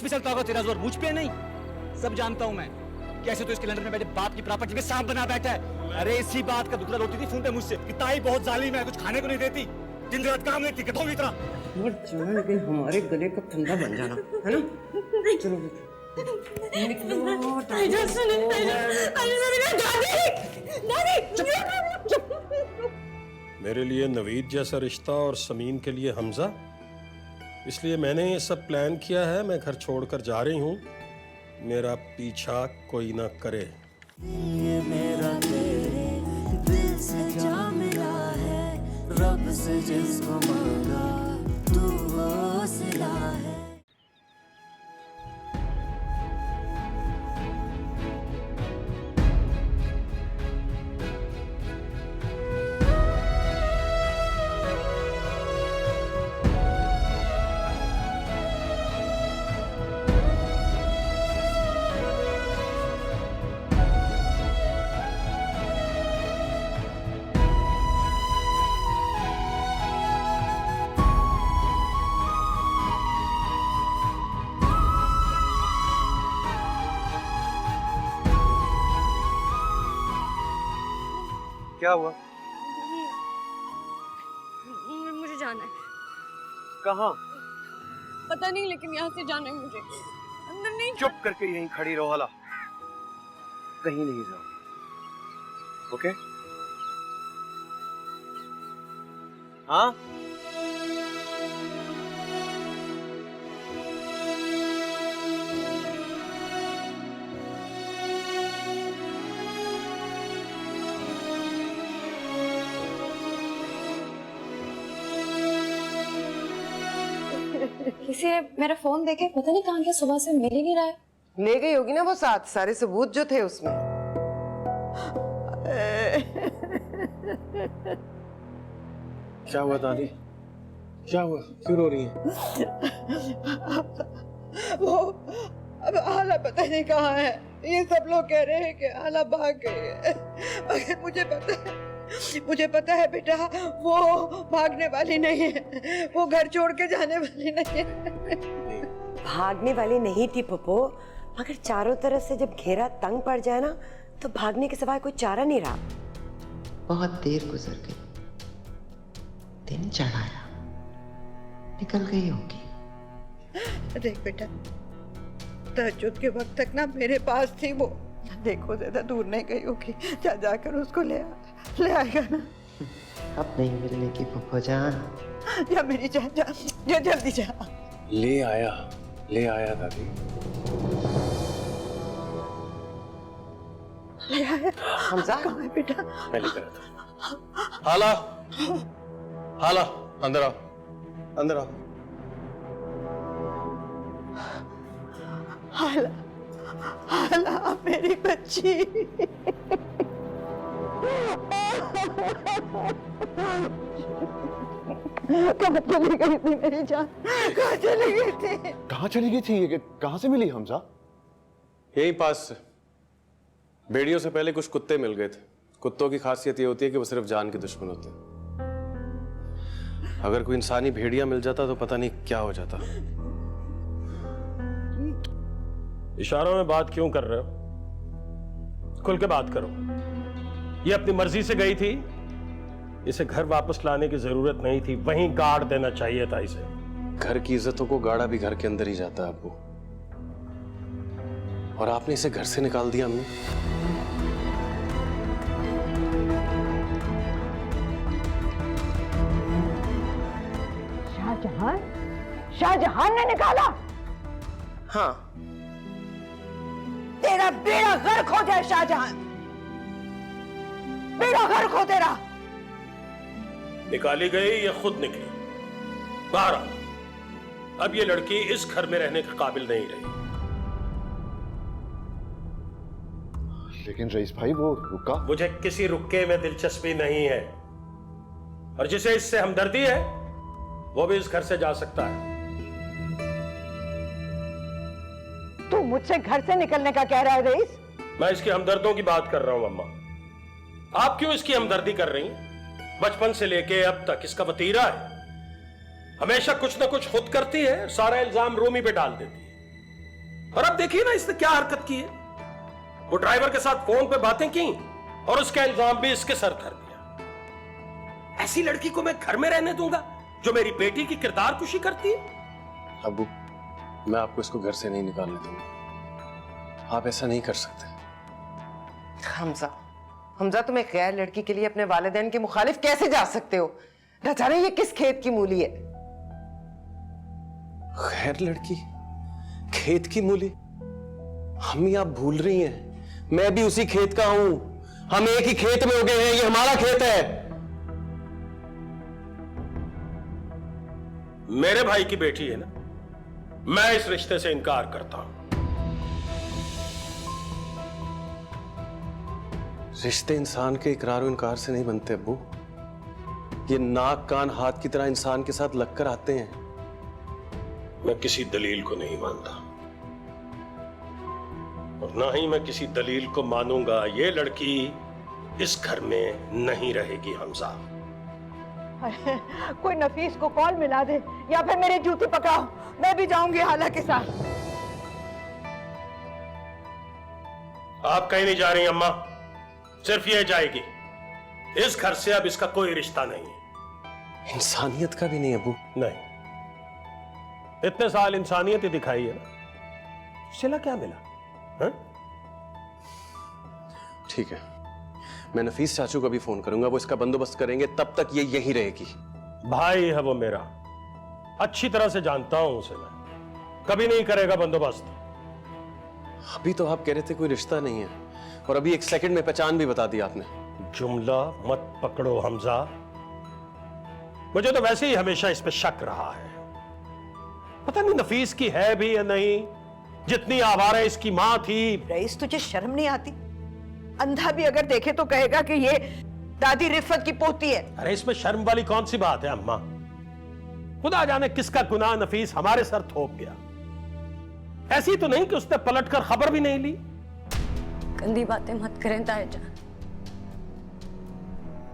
पे चलता होगा तेरा जोर, मुझ पे नहीं। सब जानता हूँ मैं, कैसे तो इस कैलेंडर में मेरे बाप की प्रॉपर्टी में सांप बना बैठा है। अरे इसी बात का दुखड़ा रोती थी फोन पे मुझसे कि ताई बहुत जालिम है, कुछ खाने को नहीं देती, दिन रात काम नहीं थी, की तरह। मर जाना, लेकिन हमारे गले का फंदा बन जाना, है ना? चलो मेरे लिए नवीद जैसा रिश्ता और समीन के लिए हमजा, इसलिए मैंने ये सब प्लान किया है। मैं घर छोड़कर जा रही हूँ, मेरा पीछा कोई ना करे। ये मेरा तेरे दिल से जा मिला है, रब से जिसको मांगा तू वो सिला है। क्या हुआ? मुझे जाना है। कहाँ? पता नहीं, लेकिन यहाँ से जाना है मुझे। अंदर नहीं। चुप करके यहीं खड़ी रहो हाला, कहीं नहीं जाओ। ओके? हाँ? किसी ने मेरा फोन देखे, पता नहीं कहाँ गया, सुबह से मिल ही नहीं रहा है। ले गई होगी ना वो साथ, सारे सबूत जो थे उसमें। क्या हुआ दादी? क्या हुआ? क्यों रो रही है? वो अब आला पता नहीं कहाँ है। ये सब लोग कह रहे हैं कि आला भाग गई है, मगर मुझे पता है बेटा, वो भागने वाली नहीं है, वो घर छोड़ के जाने वाली नहीं है। भागने वाली नहीं थी पप्पो, मगर चारों तरफ से जब घेरा तंग पड़ जाए ना, तो भागने के सिवाय कोई चारा नहीं रहा। बहुत देर गुजर गई, दिन चढ़ाया, निकल गई होगी। देख बेटा, तहज्जुद के वक्त तक ना मेरे पास थी वो, देखो ज्यादा दूर नहीं गई होगी, जाकर उसको ले आएगा ना। अब नहीं मिलने की पप्पो जान। जा मेरी जान, जा जल्दी जा। ले आया दादी। ले आया। हमजा कहाँ है बेटा? मैं लेकर आता हूँ। हाला, हाला, अंदर आओ, अंदर आओ। हाला मेरी बच्ची। कहाँ चली गई थी मेरी जान? कहाँ चली गई थी? कहाँ चली गई थी ये? कहाँ से मिली हमजा? यहीं पास से। भेड़ियों से पहले कुछ कुत्ते मिल गए थे। कुत्तों की खासियत ये होती है कि वो सिर्फ जान के दुश्मन होते हैं। अगर कोई इंसानी भेड़िया मिल जाता तो पता नहीं क्या हो जाता। इशारों में बात क्यों कर रहे हो? खुल के बात करो। ये अपनी मर्जी से गई थी, इसे घर वापस लाने की जरूरत नहीं थी, वहीं गाड़ देना चाहिए था इसे। घर की इज्जतों को गाड़ा भी घर के अंदर ही जाता है अब्बू, और आपने इसे घर से निकाल दिया अम्मी। शाहजहान ने निकाला? हाँ, तेरा बेड़ा गर्क हो जाए शाहजहान, बेड़ा गर्क हो तेरा। निकाली गई या खुद निकली? बाहर आओ। अब ये लड़की इस घर में रहने के काबिल नहीं रही। लेकिन रईस भाई वो रुका। मुझे किसी रुके में दिलचस्पी नहीं है, और जिसे इससे हमदर्दी है वो भी इस घर से जा सकता है। तू मुझसे घर से निकलने का कह रहा है रईस? मैं इसकी हमदर्दों की बात कर रहा हूं अम्मा। आप क्यों इसकी हमदर्दी कर रही हैं? बचपन से लेके अब तक इसका वतीरा है, हमेशा कुछ ना कुछ खुद करती है, सारा इल्जाम रूमी पे डाल देती है। और अब देखिए ना इसने क्या हरकत की है। वो ड्राइवर के साथ फोन पे बातें की और उसका इल्जाम भी इसके सर कर दिया। ऐसी लड़की को मैं घर में रहने दूंगा जो मेरी बेटी की किरदार कुशी करती है? अब्बू, मैं आपको इसको घर से नहीं निकालने दूंगा। आप ऐसा नहीं कर सकते। हमजा, हमजा, तुम एक गैर लड़की के लिए अपने वालिदैन के मुखालिफ कैसे जा सकते हो? न जाने ये किस खेत की मूली है। खैर लड़की, खेत की मूली? हम आप भूल रही हैं, मैं भी उसी खेत का हूं। हम एक ही खेत में उगे हैं, ये हमारा खेत है। मेरे भाई की बेटी है ना, मैं इस रिश्ते से इनकार करता हूं। रिश्ते इंसान के इकरार और इनकार से नहीं बनते अब्बू। ये नाक कान हाथ की तरह इंसान के साथ लगकर आते हैं। मैं किसी दलील को नहीं मानता और ना ही मैं किसी दलील को मानूंगा। ये लड़की इस घर में नहीं रहेगी हमजा। कोई नफीस को कॉल मिला दे या फिर मेरे जूते पकड़ाओ, मैं भी जाऊंगी हाला के साथ। आप कहीं नहीं जा रही अम्मा, सिर्फ ये जाएगी। इस घर से अब इसका कोई रिश्ता नहीं है। इंसानियत का भी नहीं अब्बू। नहीं, इतने साल इंसानियत ही दिखाई है ना, सिला क्या मिला? हा? ठीक है, मैं नफीस चाचू को भी फोन करूंगा, वो इसका बंदोबस्त करेंगे। तब तक ये यहीं रहेगी। भाई है वो मेरा, अच्छी तरह से जानता हूं उसे मैं। कभी नहीं करेगा बंदोबस्त। अभी तो आप कह रहे थे कोई रिश्ता नहीं है, और अभी एक सेकंड में पहचान भी बता दी आपने। जुमला मत पकड़ो हमजा, मुझे तो वैसे ही हमेशा इस पे शक रहा है। पता नहीं नफीस की है भी या नहीं। जितनी आवारा इसकी मां थी। रईस, तुझे शर्म नहीं आती? अंधा भी अगर देखे तो कहेगा कि ये दादी रिफत की पोती है। अरे इसमें शर्म वाली कौन सी बात है अम्मा? खुदा जाने किसका गुनाह नफीस हमारे सर थोप गया। ऐसी तो नहीं कि उसने पलटकर खबर भी नहीं ली। गंदी बातें मत करें ताया जान,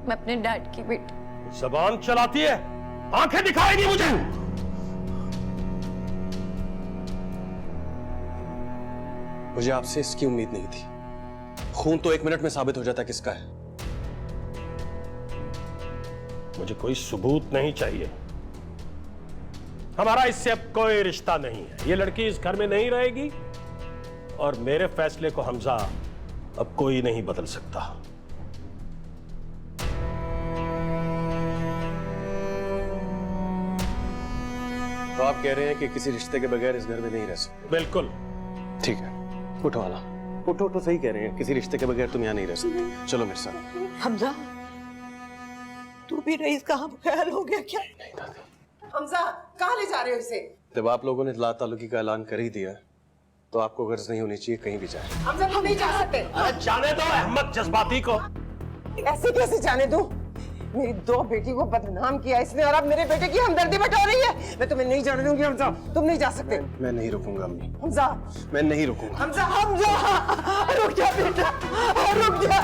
मैं अपने डैड की बेटी। जबान चलाती है, आंखें दिखाएगी मुझे। मुझे आपसे इसकी उम्मीद नहीं थी। खून तो 1 मिनट में साबित हो जाता किसका है। मुझे कोई सबूत नहीं चाहिए। हमारा इससे अब कोई रिश्ता नहीं है। ये लड़की इस घर में नहीं रहेगी और मेरे फैसले को हमजा अब कोई नहीं बदल सकता। तो आप कह रहे हैं कि किसी रिश्ते के बगैर इस घर में नहीं रह सकते? बिल्कुल। ठीक है, उठो आला, उठो। तो सही कह रहे हैं, किसी रिश्ते के बगैर तुम यहाँ नहीं रह सकते। चलो मेरे साथ। हमजा, तू भी रईस का हम ख्याल हो गया क्या? नहीं दादी। हमजा, कहाँ ले जा रहे हो इसे? जब आप लोगों ने ला ताल्लुकी का ऐलान कर ही दिया तो आपको गर्ज नहीं होनी चाहिए कहीं भी जाए। हमजा, तुम नहीं जा सकते। अरे जाने दो अहमद जज्बाती को। ऐसे कैसे जाने दूं? मेरी 2 बेटी को बदनाम किया इसने और अब मेरे बेटे की हमदर्दी बटा रही है। मैं तुम्हें नहीं जाने दूंगी हमजा, तुम नहीं जा सकते। मैं नहीं रुकूंगा अम्मी, हमजा, मैं नहीं रुकूंगा। हमजा, हमजा, रुक जा बेटा, रुक जा।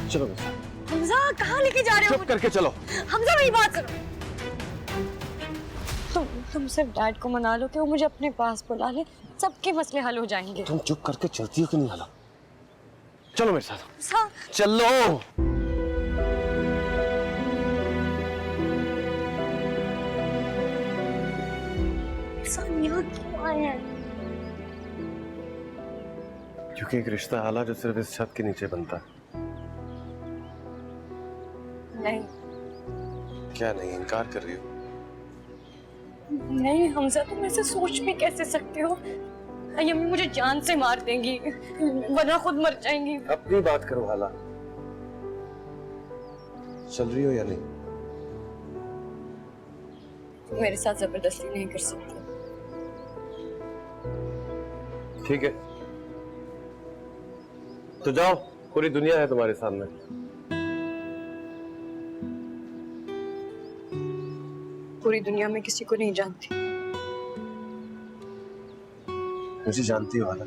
चलो मेरे साथ। हमजा कहाँ लेके जा रहे हो? चुप करके चलो। हमजा मेरी बात सुनो। तुम सिर्फ डैड को मना लो कि वो मुझे अपने पास बुला ले, सबके मसले हल हो जाएंगे। तुम चुप करके चलती हो कि नहीं हाला? चलो मेरे साथ। हमजा, चलो। हम यहाँ क्यों आए हैं? क्योंकि एक रिश्ता हाला जो सिर्फ इस छत के नीचे बनता है। नहीं क्या नहीं, इनकार कर रही हो? नहीं हमजा, तुम ऐसे सोच भी कैसे सकते हो? यम्मी मुझे जान से मार देंगी, वरना खुद मर जाएंगी। अपनी बात करो हाला। चल रही हो या नहीं? मेरे साथ जबरदस्ती नहीं कर सकती। ठीक है, तो जाओ, पूरी दुनिया है तुम्हारे सामने। पूरी दुनिया में किसी को नहीं जानती। मुझे जानती हो हाला।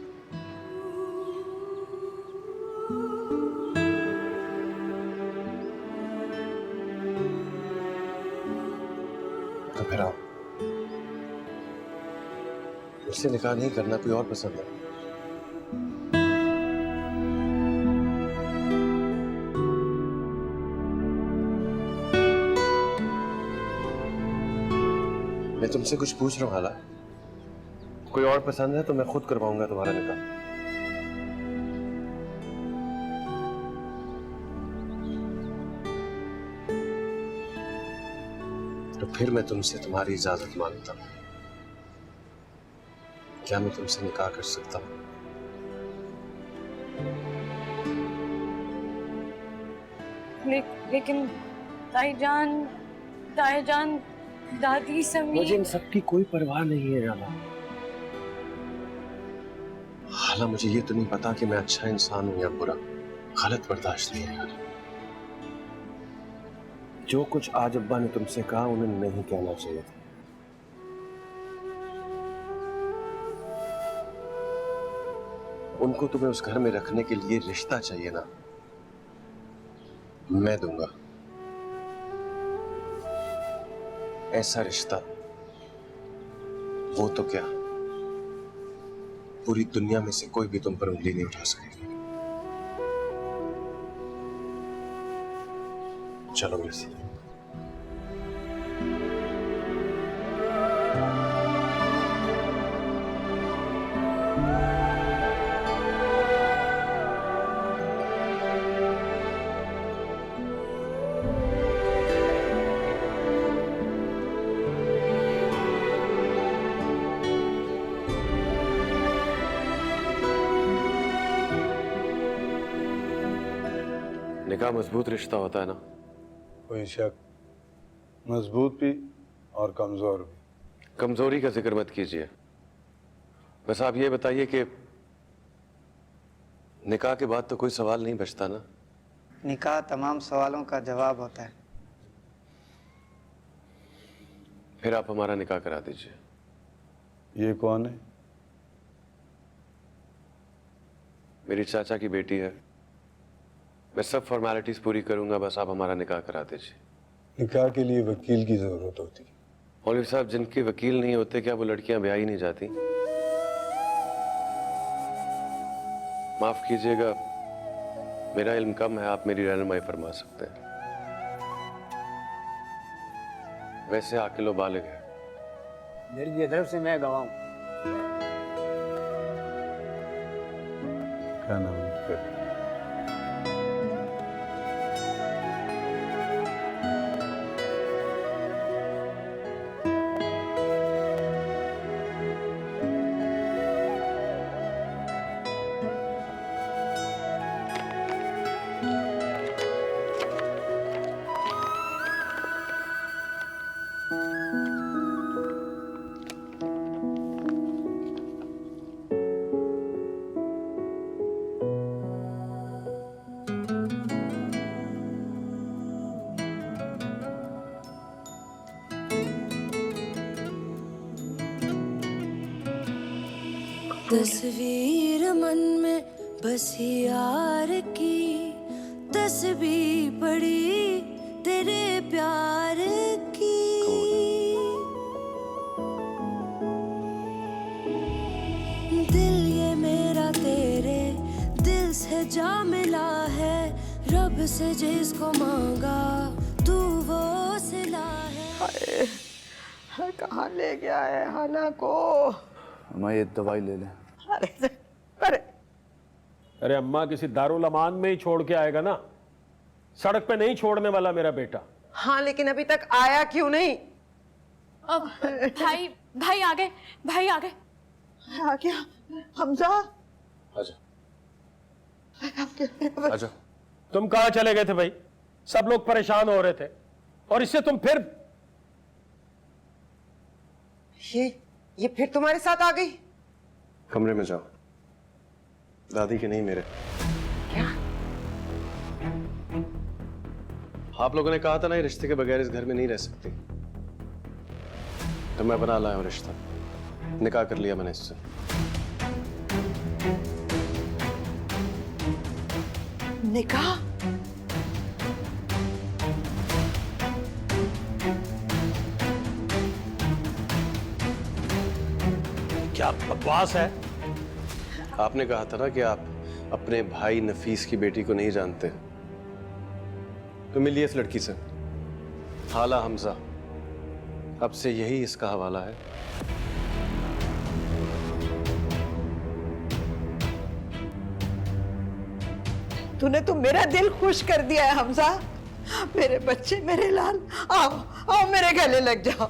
फिर आओ। मुझसे निकाह नहीं करना, कोई और पसंद है। मैं तुमसे कुछ पूछ रहा हूँ हाला। कोई और पसंद है तो मैं खुद करवाऊंगा तुम्हारा निकाह। तो फिर मैं तुमसे तुम्हारी इजाजत मांगता हूँ। क्या मैं तुमसे निकाह कर सकता हूँ? लेकिन ताईजान दादी समी। मुझे इन सब की कोई परवाह नहीं है हाला। हाला, मुझे ये तो नहीं पता कि मैं अच्छा इंसान हूं या बुरा। गलत बर्दाश्त नहीं है हाला। जो कुछ आज अब्बा ने तुमसे कहा उन्हें नहीं कहना चाहिए था। उनको तुम्हें उस घर में रखने के लिए रिश्ता चाहिए ना, मैं दूंगा। ऐसा रिश्ता, वो तो क्या, पूरी दुनिया में से कोई भी तुम पर उंगली नहीं उठा सकेगा। चलो मेरे से। निकाह मजबूत रिश्ता होता है ना? कोई शक, मजबूत भी और कमजोर भी। कमजोरी का जिक्र मत कीजिए। बस आप ये बताइए कि निकाह के बाद तो कोई सवाल नहीं बचता ना? निकाह तमाम सवालों का जवाब होता है। फिर आप हमारा निकाह करा दीजिए। ये कौन है? मेरी चाचा की बेटी है। मैं सब फॉर्मेलिटीज पूरी करूंगा, बस आप हमारा निकाह करा दीजिए। निकाह के लिए वकील की जरूरत होती है। मौलवी साहब, जिनके वकील नहीं होते क्या वो लड़कियां ब्याह ही नहीं जाती? माफ कीजिएगा, मेरा इल्म कम है, आप मेरी रहनुमाई फरमा सकते हैं। वैसे आकिल व बालिग है। मेरी तरफ से मैं गवाऊं। क्या नाम है उसका? तस्वीर मन में बसी यार की, तस्वीर पड़ी तेरे प्यार की। दिल ये मेरा तेरे दिल से जा मिला है, रब से जिसको मांगा तू वो सिला है। हाय, कहाँ ले गया है हाला को? अम्मा ये दवाई ले लें। अरे अरे अम्मा, किसी दारुल अमान में ही छोड़ के आएगा ना, सड़क पे नहीं छोड़ने वाला मेरा बेटा। हाँ, लेकिन अभी तक आया क्यों नहीं? अब भाई आ गए, भाई आ गए। आ गया हमजा। आजा, आजा। तुम कहाँ चले गए थे भाई? सब लोग परेशान हो रहे थे और इससे तुम फिर। ये फिर तुम्हारे साथ आ गई? कमरे में जाओ, दादी के नहीं मेरे। क्या? आप लोगों ने कहा था ना ये रिश्ते के बगैर इस घर में नहीं रह सकती, तो मैं बना लाया हूं रिश्ता। निकाह कर लिया मैंने इससे। निकाह? क्या बकवास है? आपने कहा था ना कि आप अपने भाई नफीस की बेटी को नहीं जानते, तो मिलिए इस लड़की से, हाला हमजा। अब से यही इसका हवाला है। तूने तो मेरा दिल खुश कर दिया है हमजा। मेरे बच्चे, मेरे लाल, आओ आओ मेरे गले लग जाओ।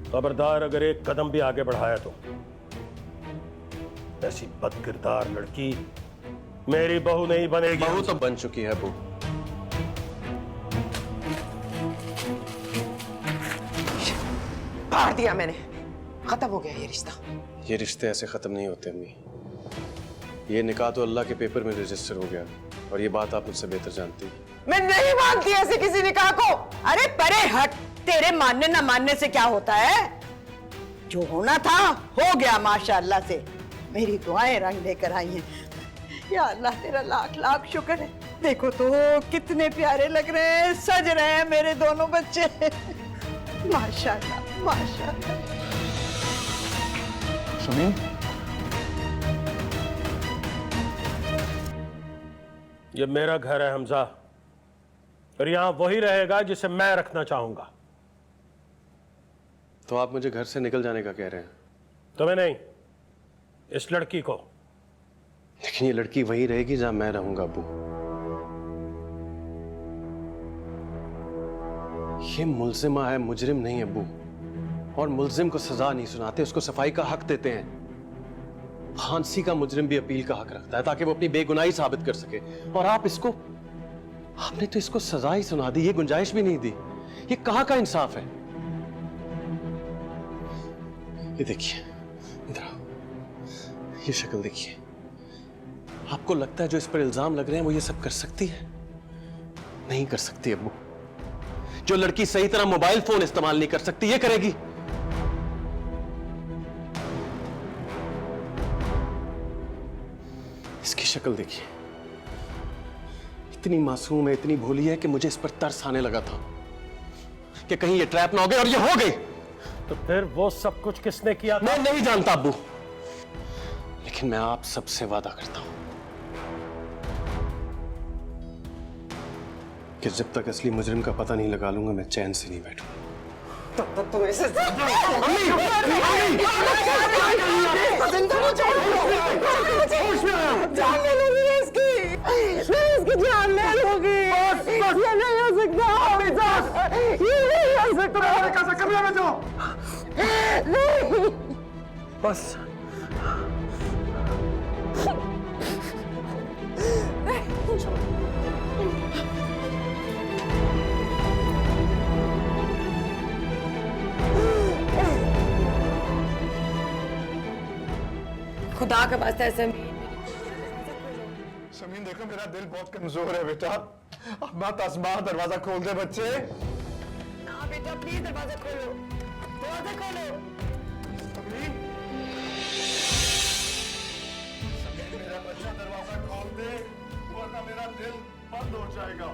खबरदार अगर एक कदम भी आगे बढ़ाया तो ऐसी बदकिरदार लड़की मेरी बहू नहीं बनेगी। बहू तो बन चुकी है अबू। फाड़ दिया मैंने, खत्म हो गया ये रिश्ता। ये रिश्ते ऐसे खत्म नहीं होते अम्मी। ये निकाह तो अल्लाह के पेपर में रजिस्टर हो गया, और ये बात आप मुझसे बेहतर जानती हैं। मैं नहीं मानती ऐसे किसी निकाह को। अरे परे हट, तेरे मानने ना मानने से क्या होता है? जो होना था हो गया माशाअल्लाह से। मेरी दुआएं रंग लेकर आई हैं। या अल्लाह तेरा लाख लाख शुक्र है। देखो तो कितने प्यारे लग रहे हैं, सज रहे हैं मेरे दोनों बच्चे। माशाअल्लाह माशाअल्लाह। सुनी, ये मेरा घर है हमजा, और यहां वही रहेगा जिसे मैं रखना चाहूंगा। तो आप मुझे घर से निकल जाने का कह रहे हैं? तुम्हें नहीं, इस लड़की को। लेकिन ये लड़की वहीं रहेगी जहां मैं रहूंगा अबू। ये मुल्जिमा है, मुजरिम नहीं अबू। और मुल्जिम को सजा नहीं सुनाते, उसको सफाई का हक देते हैं। फांसी का मुजरिम भी अपील का हक रखता है ताकि वो अपनी बेगुनाही साबित कर सके। और आपने तो इसको सजा ही सुना दी, ये गुंजाइश भी नहीं दी। ये कहां का इंसाफ है? ये देखिए, इधर आओ, ये शक्ल देखिए। आपको लगता है जो इस पर इल्जाम लग रहे हैं वो ये सब कर सकती है? नहीं कर सकती अब्बू। जो लड़की सही तरह मोबाइल फोन इस्तेमाल नहीं कर सकती, ये करेगी? इसकी शक्ल देखिए, इतनी मासूम है, इतनी भोली है कि मुझे इस पर तरस आने लगा था कि कहीं ये ट्रैप ना हो गई, और ये हो गई। तो फिर वो सब कुछ किसने किया था? मैं नहीं जानता अब्बू, लेकिन मैं आप सबसे वादा करता हूं कि जब तक असली मुजरिम का पता नहीं लगा लूंगा, मैं चैन से नहीं बैठूंगा। तब तक तुम ऐसे जान ले लूंगी इसकी, मैं इसकी जान ले लूंगी। ये नहीं हो सकता, ये नहीं हो सकता। कमरे में जाओ। नहीं बस खुदा का वास्ता है समीन देखो मेरा दिल बहुत कमजोर है बेटा। अब मत आसमान, दरवाजा खोल दे बच्चे। ना बेटा प्लीज दरवाजा खोलो, दरवाजा खोलो। समीन, मेरा बच्चा दरवाजा खोल दे, वरना मेरा दिल बंद हो जाएगा।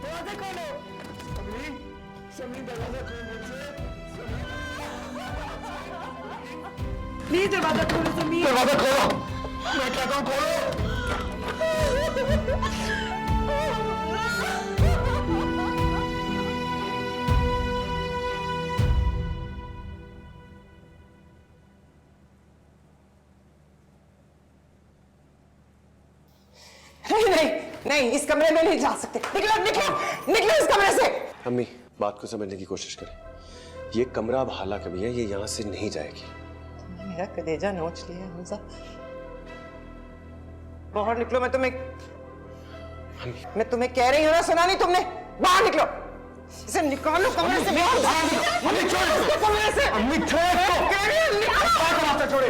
दरवाजा खोलो। समीन, समीन दरवाजा खोल बच्चे। प्लीज दरवाजा खोलो समीर। दरवाजा खोलो, मैं कहता हूँ खोलो। नहीं नहीं नहीं, इस कमरे में नहीं जा सकते। निकलो निकलो निकलो इस कमरे से। अम्मी, बात को समझने की कोशिश करें। ये कमरा अब हाला का भी है, ये यहां से नहीं जाएगी। मेरा कलेजा नोच लिया हमजा। बाहर निकलो, मैं तुम्हें कह रही हूँ ना, सुना नहीं तुमने? बाहर निकलो, इसे निकालो कमरे से। बाहर निकलो, अम्मी छोड़ इसको। कमरे से। अम्मी छोड़ इसको। कह रही हूँ निकलो। क्या रास्ता छोड़े?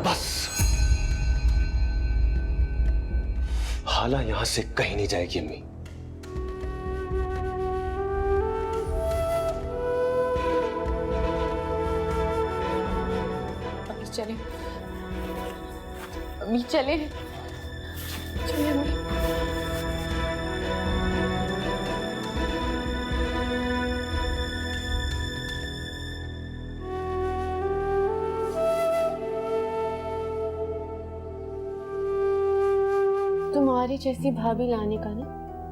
बस, हाला यहां से कहीं नहीं जाएगी अम्मी। चले अम्मी, चले चले अम्मी। तुम्हारी जैसी भाभी लाने का ना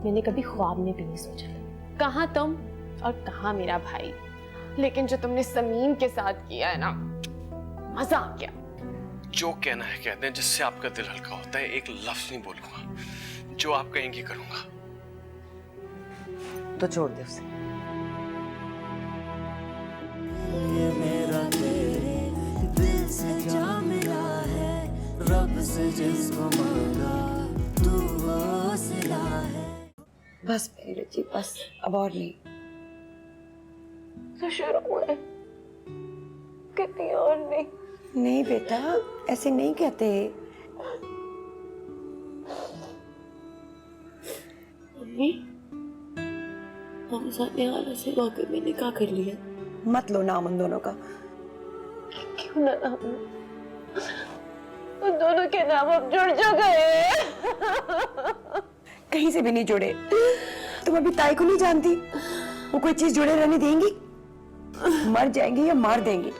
मैंने कभी ख्वाब में भी नहीं सोचा था। कहाँ तुम और कहाँ मेरा भाई, लेकिन जो तुमने समीम के साथ किया है ना, मजा आ गया। जो कहना है कह दें, जिससे आपका दिल हल्का होता है। एक लफ्ज नहीं बोलूंगा, जो आप कहेंगी करूंगा। तो छोड़ दे उसे। ये मेरा तेरे दिल से जा मिला है, रब से जिसको मांगा तू वो सिला है। बस मेरी रची, बस अब और नहीं। तो शुरू हुए कितनी और नहीं। नहीं बेटा, ऐसे नहीं कहते। मम्मी, हम साथ यहाँ से वाकई में निकाह कर लिया। मत लो नाम उन दोनों का। क्यों ना नाम? उन दोनों के नाम अब जुड़ जो गए। कहीं से भी नहीं जुड़े। तुम अभी ताई को नहीं जानती, वो कोई चीज जुड़े रहने देंगी? मर जाएंगे या मार देंगी?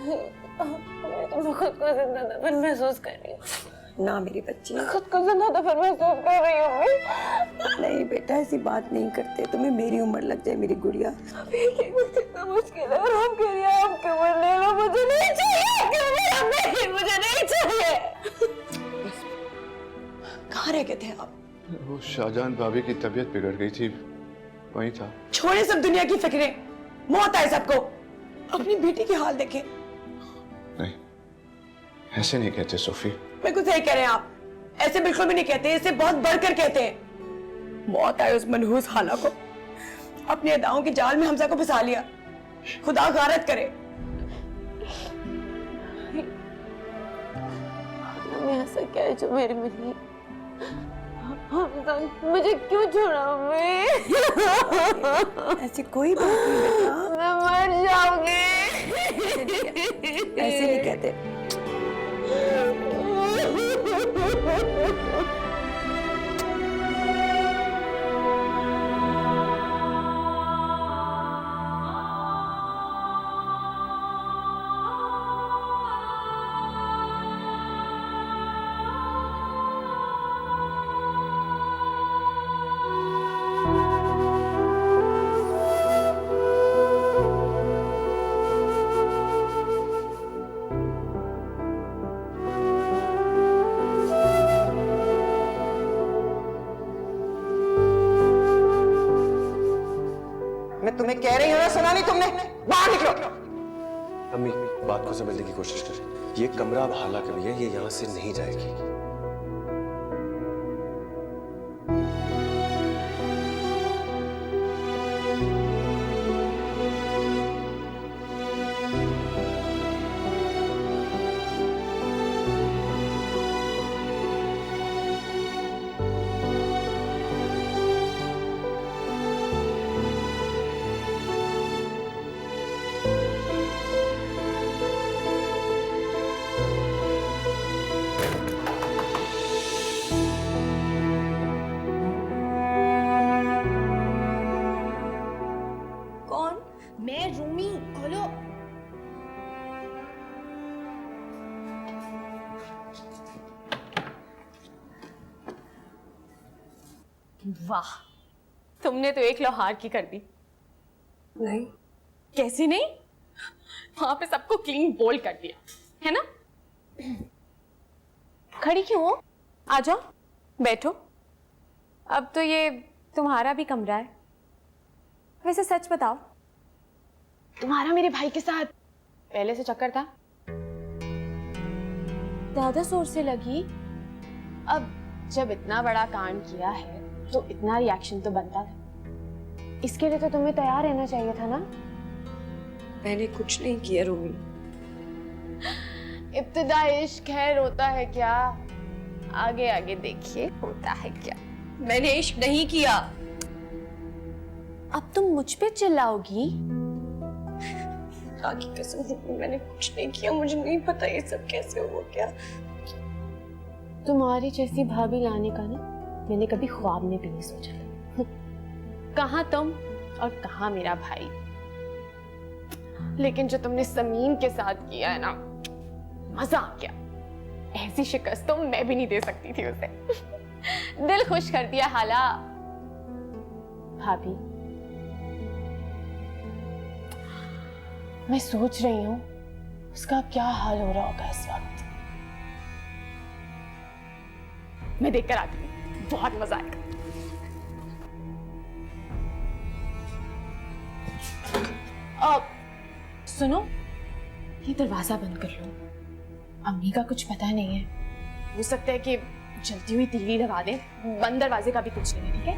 मैं खुद को जिंदा दफन महसूस कर रही हूँ। ना मेरी बच्ची, खुद को जिंदा दफन महसूस कर रही हूँ। नहीं बेटा, ऐसी बात नहीं करते। तुम्हें मेरी उम्र लग जाए मेरी गुड़िया। कितना मुश्किल है और हम कह रही हैं आप क्यों ले लो, मुझे नहीं चाहिए। क्यों नहीं, मुझे नहीं चाहिए। कहाँ रह गए थे आप? वो शाहजहान भाभी की तबीयत बिगड़ गई थी, वहीं था। छोड़े सब दुनिया की फिक्रें, मौत आए सबको। अपनी बेटी की हाल देखे। नहीं, ऐसे नहीं कहते सोफी। बिल्कुल सही कह रहे हैं आप, ऐसे बिल्कुल भी नहीं कहते, इसे बहुत बढ़कर कहते हैं। मौत आए उस मनहूस हाला को, अपनी अदाओं के जाल में हमजा को फंसा लिया। खुदा गारत करे। ऐसा क्या है जो मेरे में नहीं? मुझे क्यों छोड़ा मम्मी? ऐसी कोई बात नहीं बेटा, मैं मर जाऊंगी। ऐसे नहीं कहते। मैं तुम्हें कह रही हूँ ना, सुना नहीं तुमने? बाहर निकलो। अम्मी, बात को समझने की कोशिश करें। ये कमरा अब हाला का भी है, ये यहाँ से नहीं जाएगी। मैं रूमी, खोलो। वाह, तुमने तो एक लोहार की कर दी। नहीं, कैसी नहीं? वहां पे सबको क्लीन बोल्ड कर दिया है ना? खड़ी क्यों हो? आ जाओ, बैठो। अब तो ये तुम्हारा भी कमरा है। वैसे सच बताओ, तुम्हारा मेरे भाई के साथ पहले से चक्कर था? ज्यादा जोर से लगी। अब जब इतना बड़ा कांड किया है तो इतना रिएक्शन तो बनता था। इसके लिए तो तुम्हें तैयार रहना चाहिए था ना। मैंने कुछ नहीं किया रूमी। इब्तिदा इश्क है, रोता है क्या? आगे आगे देखिए होता है क्या। मैंने इश्क नहीं किया। अब तुम मुझ पे चिल्लाओगी? खुदा की कसम, मैंने कुछ नहीं किया। मुझे नहीं पता ये सब कैसे हुआ। क्या तुम्हारी जैसी भाभी लाने का ना मैंने कभी ख्वाब में भी नहीं सोचा था। कहाँ तुम और कहाँ मेरा भाई, लेकिन जो तुमने समीम के साथ किया है ना, मजा आ गया। ऐसी शिकस्त तो मैं भी नहीं दे सकती थी उसे। दिल खुश कर दिया हाला। भाभी, मैं सोच रही हूँ उसका क्या हाल हो रहा होगा इस वक्त। मैं देखकर आती हूँ, बहुत मजा आएगा। अब सुनो, ये दरवाजा बंद कर लो। अम्मी का कुछ पता नहीं है, हो सकता है कि जलती हुई तीली लगा दे। बंद दरवाजे का भी कुछ नहीं है, ठीक है?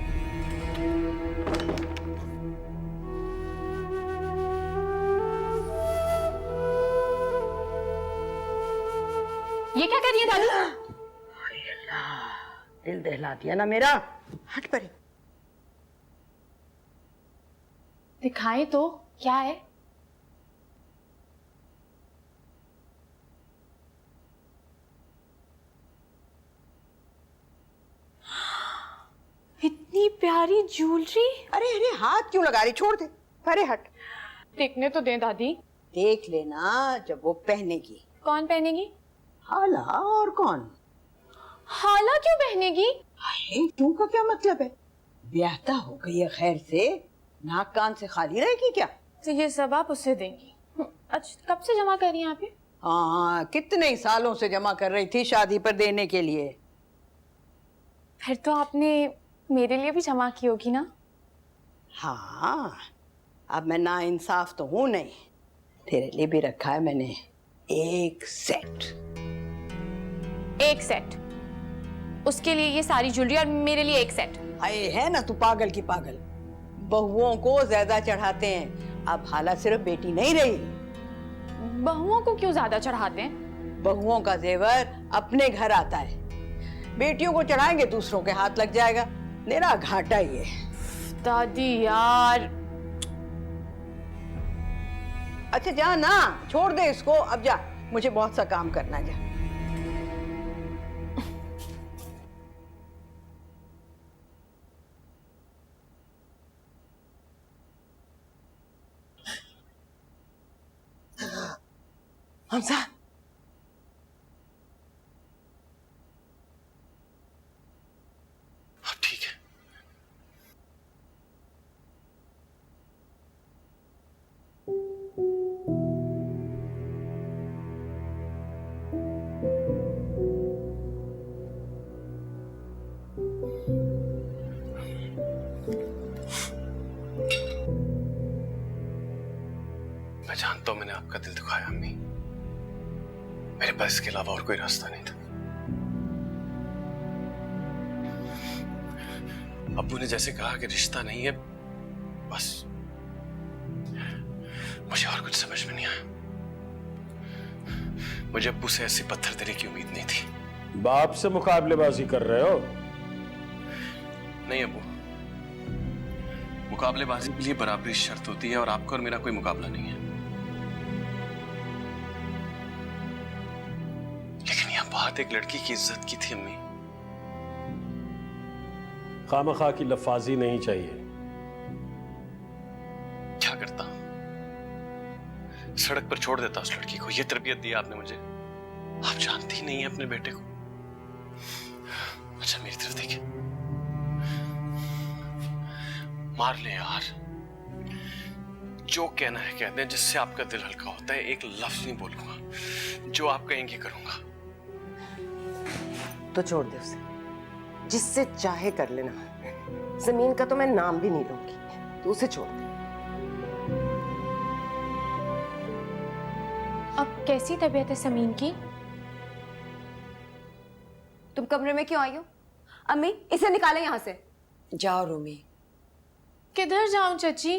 ये क्या कर रही है दादी? दिल दहला दिया ना मेरा। हट परे। दिखाए तो क्या है? इतनी प्यारी ज्वेलरी। अरे अरे हाथ क्यों लगा रही, छोड़ दे। परे हट। देखने तो दे दादी। देख लेना जब वो पहनेगी। कौन पहनेगी? हाला, और कौन? हाला क्यों पहनेगी? क्यों का क्या मतलब है? ब्याहता हो गई है खैर से, नाक कान से खाली रहेगी क्या? तो ये सब आप उसे देंगी? अच्छा, कब से जमा कर रही हैं आप ये? हाँ, कितने ही सालों से जमा कर रही थी शादी पर देने के लिए। फिर तो आपने मेरे लिए भी जमा की होगी ना? हाँ, अब मैं ना इंसाफ तो हूं नहीं, तेरे लिए भी रखा है मैंने एक सेट। एक सेट? उसके लिए ये सारी ज्वेलरी और मेरे लिए एक सेट? आए है ना तू पागल की पागल। बहुओं को ज्यादा चढ़ाते हैं, अब हाला सिर्फ बेटी नहीं रही। बहुओं को क्यों ज्यादा चढ़ाते हैं? बहुओं का जेवर अपने घर आता है, बेटियों को चढ़ाएंगे दूसरों के हाथ लग जाएगा, मेरा घाटा ही है। दादी यार। अच्छा जा ना, छोड़ दे इसको, अब जा, मुझे बहुत सा काम करना है। जा। हमजा, अब ठीक है। मैं जानता हूं मैंने आपका दिल दुखाया अम्मी, मेरे पास इसके अलावा और कोई रास्ता नहीं था। अब्बू ने जैसे कहा कि रिश्ता नहीं है, बस मुझे और कुछ समझ में नहीं आया। मुझे अब्बू से ऐसी पत्थर दिली की उम्मीद नहीं थी। बाप से मुकाबलेबाजी कर रहे हो? नहीं अब्बू, मुकाबलेबाजी के लिए बराबरी शर्त होती है और आपका और मेरा कोई मुकाबला नहीं है। लेकिन यह बात एक लड़की की इज्जत की थी अम्मी। खामखा की लफाजी नहीं चाहिए। क्या करता, सड़क पर छोड़ देता उस लड़की को। यह तरबियत दी आपने मुझे, आप जानती ही नहीं है अपने बेटे को। अच्छा मेरी तरफ देखिए, मार ले यार, जो कहना है कह दें, जिससे आपका दिल हल्का होता है। एक लफ्ज नहीं बोलूंगा, जो आप कहेंगे करूंगा। तो छोड़ दे उसे, जिससे चाहे कर लेना। जमीन का तो मैं नाम भी नहीं लूंगी, तो उसे छोड़ दे। अब कैसी तबीयत है समीन की? तुम कमरे में क्यों आई हो? अम्मी, इसे निकाले यहाँ से। जाओ रूमी। किधर जाऊं चाची?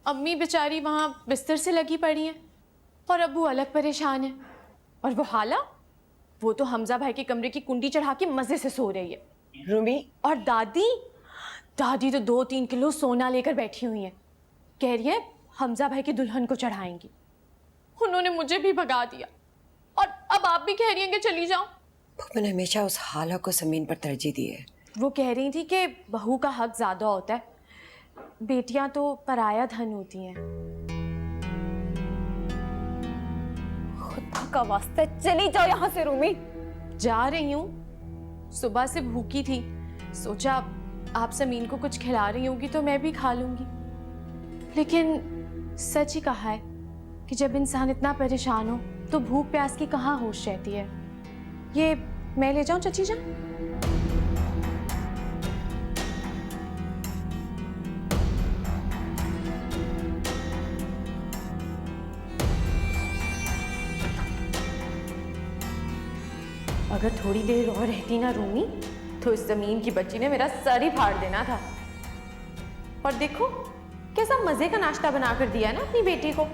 अम्मी बेचारी वहां बिस्तर से लगी पड़ी हैं और अब्बू अलग परेशान है। और वो हाला, वो तो हमजा भाई के कमरे की कुंडी चढ़ा के मजे से सो रही है। रूमी। और दादी, दादी तो 2-3 किलो सोना लेकर बैठी हुई है। कह रही है हमजा भाई की दुल्हन को चढ़ाएंगी। उन्होंने मुझे भी भगा दिया और अब आप भी कह रही हैं कि चली जाऊं। मैंने हमेशा उस हाला को जमीन पर तरजीह दी है। वो कह रही थी कि बहू का हक ज्यादा होता है, बेटियां तो पराया धन होती हैं। खुदा का वास्ता चली जाओ यहाँ से रूमी। जा रही हूँ, सुबह से भूखी थी, सोचा आप समीन को कुछ खिला रही होंगी तो मैं भी खा लूंगी। लेकिन सच ही कहा है कि जब इंसान इतना परेशान हो तो भूख प्यास की कहाँ होश रहती है। ये मैं ले जाऊं चाची जान? अगर थोड़ी देर और रहती ना रूमी तो इस जमीन की बच्ची ने मेरा सर ही फाड़ देना था। और देखो कैसा मजे का नाश्ता बना कर दिया है ना अपनी बेटी को।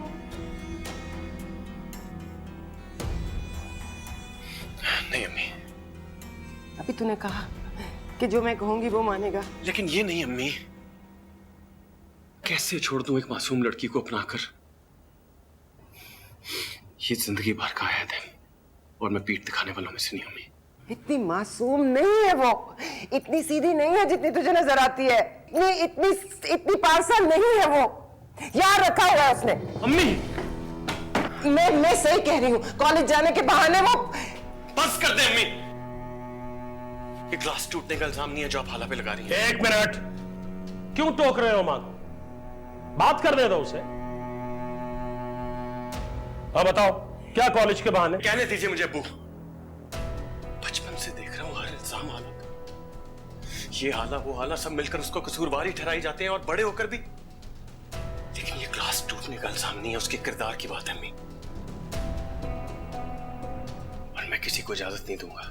नहीं अम्मी, अभी तूने कहा कि जो मैं कहूंगी वो मानेगा। लेकिन ये नहीं अम्मी, कैसे छोड़ दूं एक मासूम लड़की को अपनाकर? ये जिंदगी भर का आयत है और मैं पीठ दिखाने वालों में से नहीं अम्मी। इतनी मासूम नहीं है वो, इतनी सीधी नहीं है जितनी तुझे नजर आती है, इतनी पार्सल नहीं है वो। याद रखा हुआ है उसने। अम्मी मैं सही कह रही हूँ, कॉलेज जाने के बहाने वो। बस कर दे अम्मी, ये ग्लास टूटने का इल्जाम नहीं है जो आप हाला पे लगा रही हैं। 1 मिनट, क्यों टोक रहे हो मां को? बात कर दे दो उसे। अब बताओ क्या कॉलेज के बहाने? कहने दीजिए मुझे अब्बू, बचपन से देख रहा हूं हर इल्जाम आला, ये आला वो आला सब मिलकर उसको कसूरवार ही ठहराई जाते हैं और बड़े होकर भी। लेकिन ये ग्लास टूटने का इल्जाम नहीं है, उसके किरदार की बात है अम्मी। और मैं किसी को इजाजत नहीं दूंगा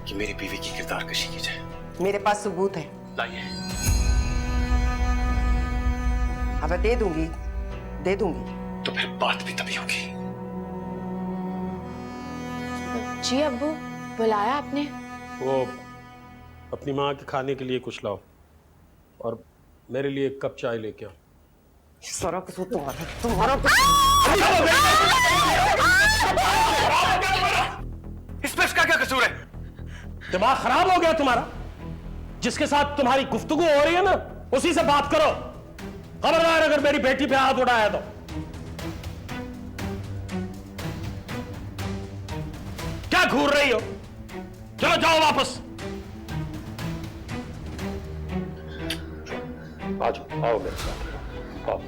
कि मेरी बीवी की किरदार कशी की जाए। मेरे पास सबूत है, लाइए। अब दे दूंगी। तो फिर बात भी तभी होगी। जी अब्बू, बुलाया आपने? वो अपनी माँ के खाने के लिए कुछ लाओ और मेरे लिए 1 कप चाय लेके आओ। सारा कसूर तुम्हारा इसमें इसका क्या कसूर है? दिमाग खराब हो गया तुम्हारा? जिसके साथ तुम्हारी गुफ्तगू हो रही है ना, उसी से बात करो। खबरदार अगर मेरी बेटी पे हाथ उठाया तो। क्या घूर रही हो? चलो जाओ वापस। आओ मेरे साथ आओ।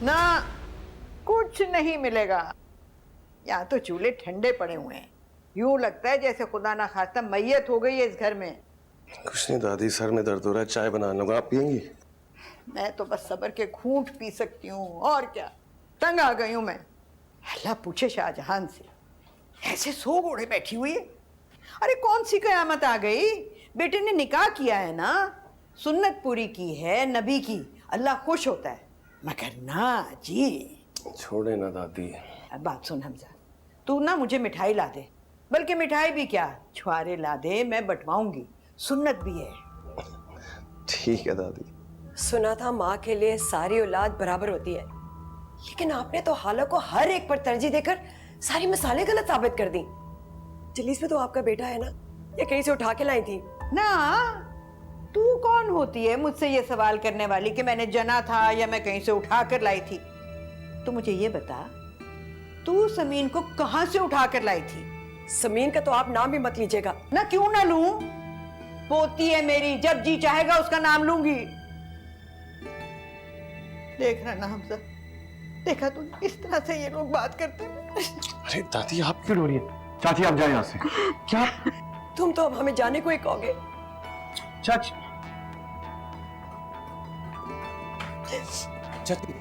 ना कुछ नहीं मिलेगा, यहाँ तो चूल्हे ठंडे पड़े हुए हैं। यूं लगता है जैसे खुदा ना खास्ता मैयत हो गई है इस घर में। कुछ नहीं दादी, सर में दर्द हो रहा है, चाय बना लूंगा, आप पियेंगी? मैं तो बस सबर के घूंट पी सकती हूँ, और क्या। तंग आ गई हूँ मैं। अल्लाह पूछे शाहजहान से, ऐसे सो घोड़े बैठी हुई है। अरे कौन सी कयामत आ गई? बेटे ने निकाह किया है ना, सुन्नत पूरी की है नबी की, अल्लाह खुश होता है। मगर ना जी। छोड़े ना दादी। अब बात सुन हमजा, तू ना मुझे मिठाई ला दे, बल्कि मिठाई भी क्या, छुआरे ला दे, मैं बंटवाऊंगी, सुन्नत भी है। ठीक है दादी। सुना था माँ के लिए सारी औलाद बराबर होती है, लेकिन आपने तो हाला को हर एक पर तरजीह देकर सारी मिसालें गलत साबित कर दी। जलीस में तो आपका बेटा है ना, या कहीं से उठा के लाई थी? ना, तू कौन होती है मुझसे ये सवाल करने वाली कि मैंने जना था या मैं कहीं से उठा कर लाई थी? तो मुझे ये बता, तू समीन को कहां से उठा कर लाई थी? समीन का तो आप नाम भी मत लीजिएगा। ना क्यों ना लूं? पोती है मेरी, जब जी चाहेगा उसका नाम लूंगी। देख रहा ना हमजा, देखा तू इस तरह से ये लोग बात करते हैं। अरे दादी आप क्यों रो रही हैं? चाची आप जाए यहाँ से। क्या? तुम तो अब हमें जाने को ही कहोगे। चाची चाची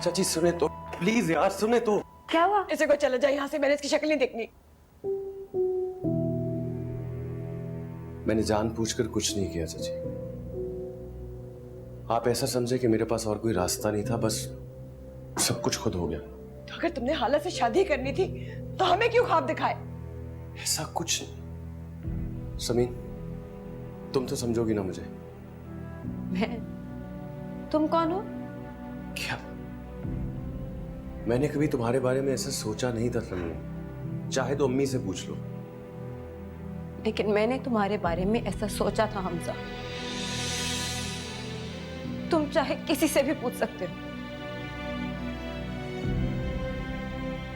चाची सुने तो, प्लीज यार सुने तो। क्या हुआ? ऐसे को चला जाए यहाँ से, मैंने इसकी शक्ल नहीं देखनी। मैंने जानबूझकर कुछ नहीं किया चाची। आप ऐसा समझे कि मेरे पास और कोई रास्ता नहीं था, बस सब कुछ खुद हो गया। तो अगर तुमने हाला से शादी करनी थी तो हमें क्यों ख्वाब दिखाए? ऐसा कुछ नहीं। समीन, तुम तो समझोगी ना मुझे? मैं? तुम कौन हो? क्या? मैंने कभी तुम्हारे बारे में ऐसा सोचा नहीं था समीन, चाहे तो अम्मी से पूछ लो। लेकिन मैंने तुम्हारे बारे में ऐसा सोचा था हमजा। तुम चाहे किसी से भी पूछ सकते हो।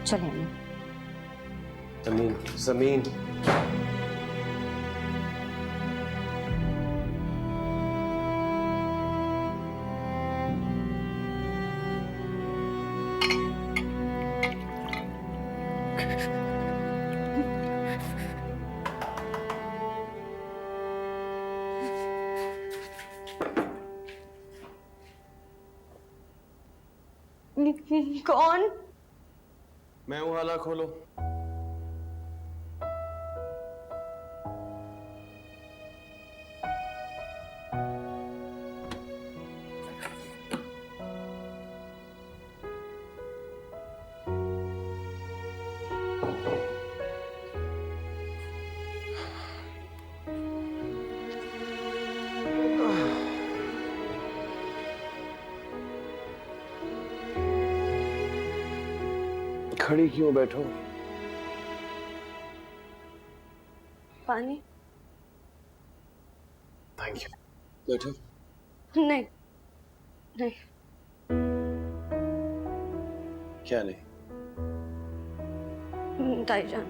चले अम्मी। जमीन जमीन कौन? मैं हूं, हाला खोलो। खड़ी क्यों बैठो? पानी? Thank you. बैठो। नहीं नहीं। क्या नहीं? ताईजान,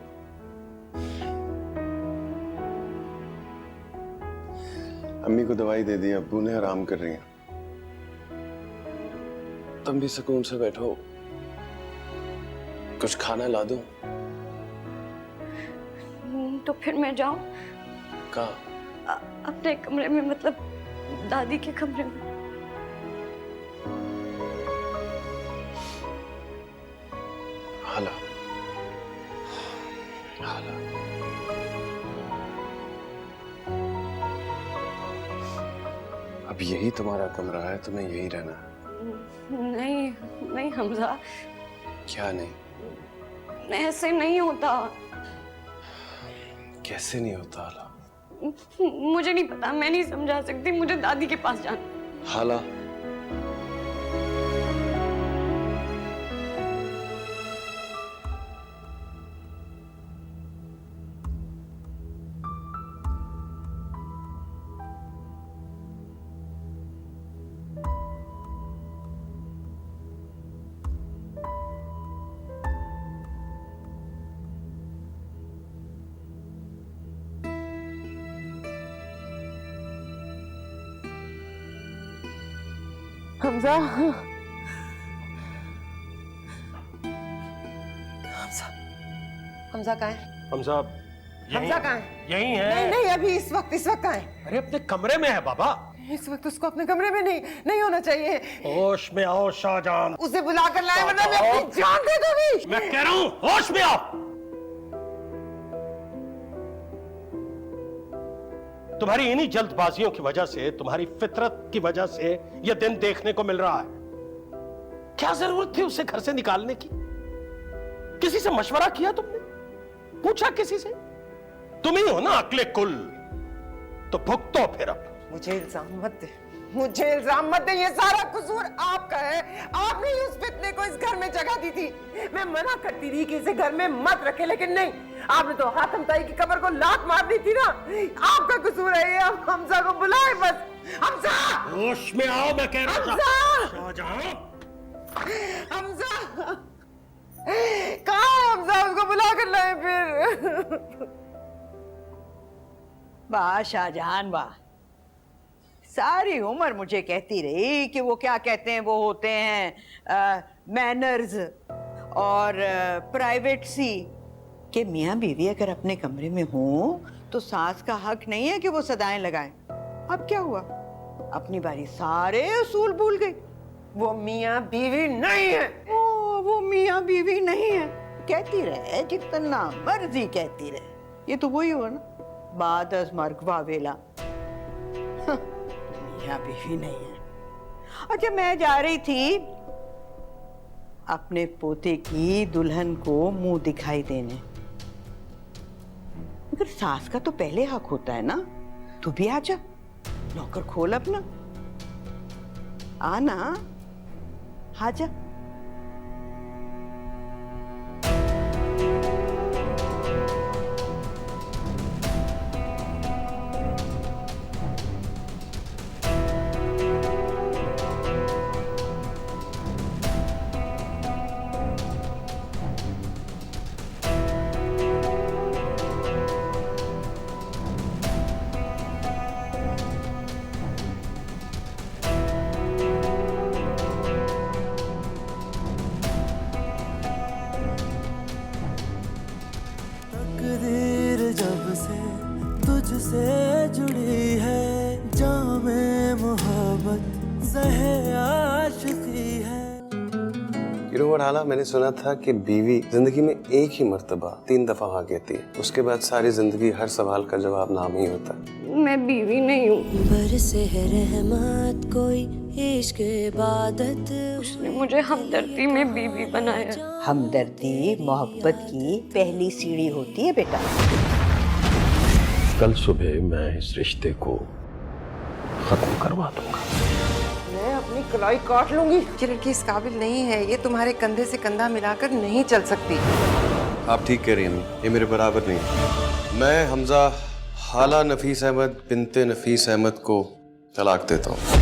अम्मी को दवाई दे दी, अब्बू ने आराम कर रही हैं। तुम भी सुकून से बैठो, कुछ खाना ला दूं? तो फिर मैं जाऊं? कहाँ? अपने कमरे में, मतलब दादी के कमरे में। हाला, हाला, अब यही तुम्हारा कमरा है, तुम्हें यही रहना है। नहीं नहीं हमजा, क्या नहीं? ऐसे नहीं होता। कैसे नहीं होता हाला? मुझे नहीं पता, मैं नहीं समझा सकती, मुझे दादी के पास जाना। हाला, हमजा, हमजा कहाँ है? हमजा हमजा कहाँ है? यही है। नहीं नहीं, अभी इस वक्त कहाँ है? अरे अपने कमरे में है बाबा। इस वक्त उसको अपने कमरे में नहीं होना चाहिए। होश में आओ शाहजहां। उसे बुला कर लाए, वरना मैं अपनी जान दे दूंगी। मैं कह रहा हूं होश में आओ। तुम्हारी इन्हीं जल्दबाजियों की वजह से, तुम्हारी फितरत की वजह से यह दिन देखने को मिल रहा है। क्या जरूरत थी उसे घर से निकालने की? किसी से मशवरा किया तुमने? पूछा किसी से? तुम ही हो ना अक्ले कुल, तो भुगतो फिर अब। मुझे इल्जाम मत दे, मुझे इल्जाम मत दे, ये सारा कसूर आपका है। आपने ही उस फितने को इस घर में जगह दी थी। मैं मना करती रही कि इसे घर में मत रखे, लेकिन नहीं, आपने तो हाथम ताई की कब्र को लात मार दी थी ना। आपका कसूर है ये। अब हमजा को बुलाए बस। हमजा, होश में आओ, मैं कह रहा था। शाहजहां, हमजा कहाँ है? हमजा, उसको बुला कर लाए फिर। वाह शाहजहान वाह, सारी उम्र मुझे कहती रही कि वो क्या कहते हैं, वो होते हैं मैनर्स और प्राइवेसी, कि मियाँ बीवी अगर अपने कमरे में हों तो सास का हक नहीं है कि वो सदाएं लगाएं। अब क्या हुआ? अपनी बारी सारे असूल भूल गई। वो मियाँ बीवी नहीं है। वो मियाँ बीवी नहीं है, कहती रहे जितना मर्जी कहती रहे, ये तो वही हुआ ना, बाद अज मर्ग वावेला। मियाँ बीवी नहीं है। अच्छा, मैं जा रही थी अपने पोते की दुल्हन को मुंह दिखाई देने, मगर सास का तो पहले हक होता है ना। तू भी आजा, नौकर खोल अपना, आना, आजा। हाला, मैंने सुना था कि बीवी जिंदगी में एक ही मर्तबा 3 दफा हाँ कहती है, उसके बाद सारी जिंदगी हर सवाल का जवाब नाम ही होता है। मैं बीवी नहीं हूँ। बरसे है रहमत कोई इश्क इबादत, उसने मुझे हमदर्दी में बीवी बनाया। हमदर्दी मोहब्बत की पहली सीढ़ी होती है बेटा। कल सुबह मैं इस रिश्ते को खत्म करवा दूंगा। मैं अपनी कलाई काट लूंगी। ये लड़की इस काबिल नहीं है, ये तुम्हारे कंधे से कंधा मिलाकर नहीं चल सकती। आप ठीक कह रही हैं अम्मी, ये मेरे बराबर नहीं। मैं हमजा हाला नफीस अहमद बिनते नफीस अहमद को तलाक देता हूँ।